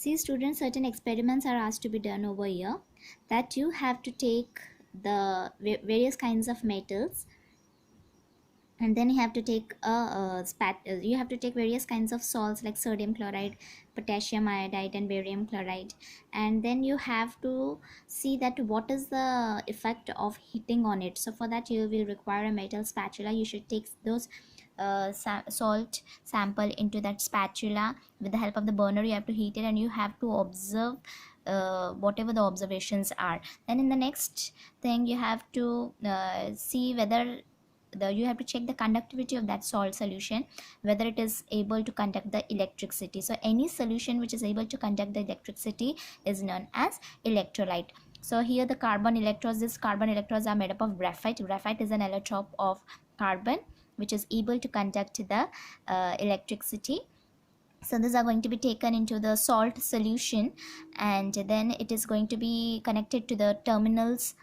See students, certain experiments are asked to be done over here, that you have to take the various kinds of metals, and then you have to take you have to take various kinds of salts like sodium chloride, potassium iodide, and barium chloride, and then you have to see that what is the effect of heating on it. So for that you will require a metal spatula. You should take those salt sample into that spatula. With the help of the burner you have to heat it, and you have to observe whatever the observations are. Then in the next thing you have to see whether you have to check the conductivity of that salt solution, whether it is able to conduct the electricity. So any solution which is able to conduct the electricity is known as electrolyte. So here the carbon electrodes, these carbon electrodes are made up of graphite. Graphite is an allotrope of carbon which is able to conduct the electricity. So these are going to be taken into the salt solution, and then it is going to be connected to the terminals,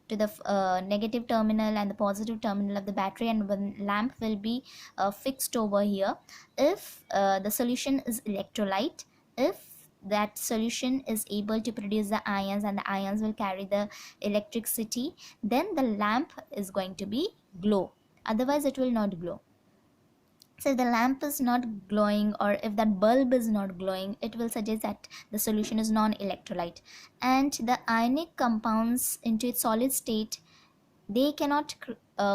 to the negative terminal and the positive terminal of the battery, and one lamp will be fixed over here. If the solution is electrolyte, if that solution is able to produce the ions and the ions will carry the electricity, then the lamp is going to be glow, otherwise it will not glow. So if the lamp is not glowing, or if that bulb is not glowing, it will suggest that the solution is non-electrolyte. And the ionic compounds into its solid state, they cannot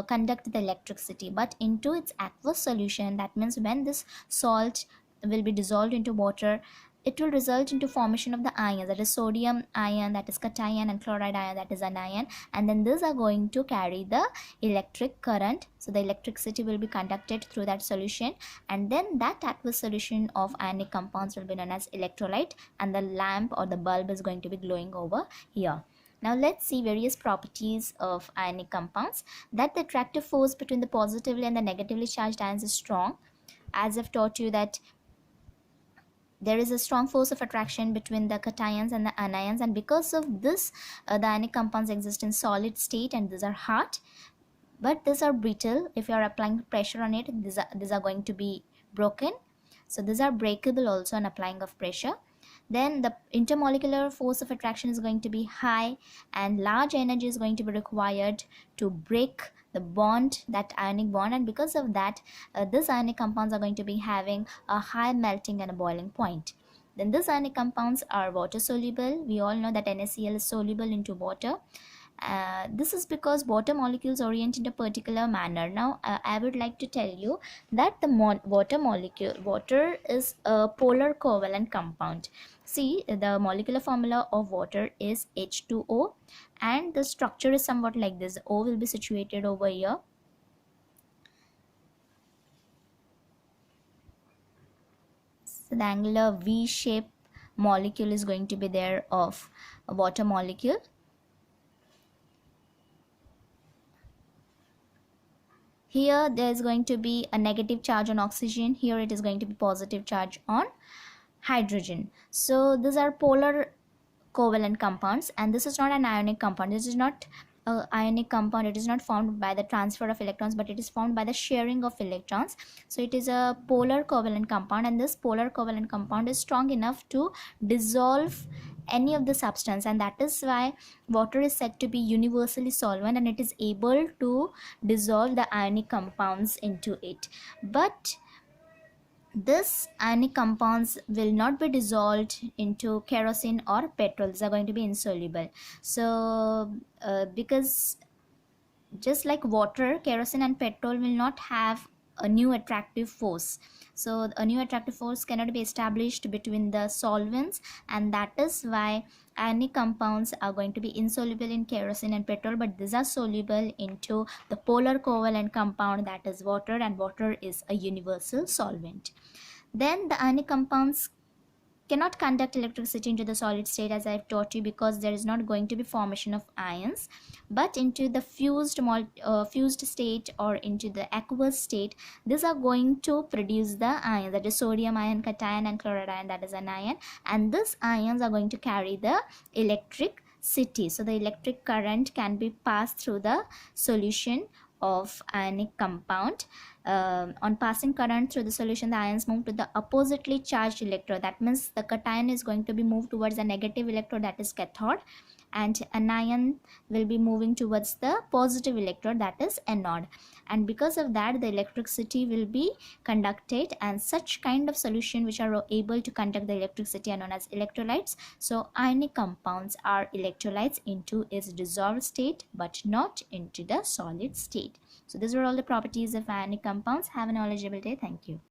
conduct the electricity, but into its aqueous solution, that means when this salt will be dissolved into water, it will result into formation of the ions, that is sodium ion, that is cation, and chloride ion, that is anion, and then these are going to carry the electric current. So the electricity will be conducted through that solution, and then that aqueous solution of ionic compounds will be known as electrolyte, and the lamp or the bulb is going to be glowing over here. Now let's see various properties of ionic compounds. That the attractive force between the positively and the negatively charged ions is strong. As I've taught you that there is a strong force of attraction between the cations and the anions, and because of this the ionic compounds exist in solid state, and these are hard, but these are brittle. If you are applying pressure on it, these are going to be broken. So these are breakable also on applying of pressure. Then the intermolecular force of attraction is going to be high, and large energy is going to be required to break the bond, that ionic bond, and because of that these ionic compounds are going to be having a high melting and a boiling point. Then these ionic compounds are water soluble. We all know that NaCl is soluble into water. This is because water molecules orient in a particular manner. Now I would like to tell you that the water is a polar covalent compound. See, the molecular formula of water is H2O, and the structure is somewhat like this. O will be situated over here. So the angular V shape molecule is going to be there of a water molecule. Here there is going to be a negative charge on oxygen. Here it is going to be positive charge on hydrogen. So these are polar covalent compounds, and this is not an ionic compound. This is not an ionic compound. It is not formed by the transfer of electrons, but it is formed by the sharing of electrons. So it is a polar covalent compound, and this polar covalent compound is strong enough to dissolve any of the substance, and that is why water is said to be universally solvent, and it is able to dissolve the ionic compounds into it. But this ionic compounds will not be dissolved into kerosene or petrol. These are going to be insoluble. So because just like water, kerosene and petrol will not have a new attractive force. So a new attractive force cannot be established between the solvents, and that is why ionic compounds are going to be insoluble in kerosene and petrol, but these are soluble into the polar covalent compound, that is water, and water is a universal solvent. Then the ionic compounds cannot conduct electricity into the solid state, as I have taught you, because there is not going to be formation of ions, but into the fused state or into the aqueous state, these are going to produce the ion, that is sodium ion, cation, and chloride ion, that is anion, and these ions are going to carry the electricity. So the electric current can be passed through the solution of ionic compound. on passing current through the solution, the ions move to the oppositely charged electrode. That means the cation is going to be moved towards a negative electrode, that is cathode, and anion will be moving towards the positive electrode, that is anode. And because of that, the electricity will be conducted, and such kind of solution which are able to conduct the electricity are known as electrolytes. So ionic compounds are electrolytes into its dissolved state but not into the solid state. So these are all the properties of ionic compounds. Have a knowledgeable day. Thank you.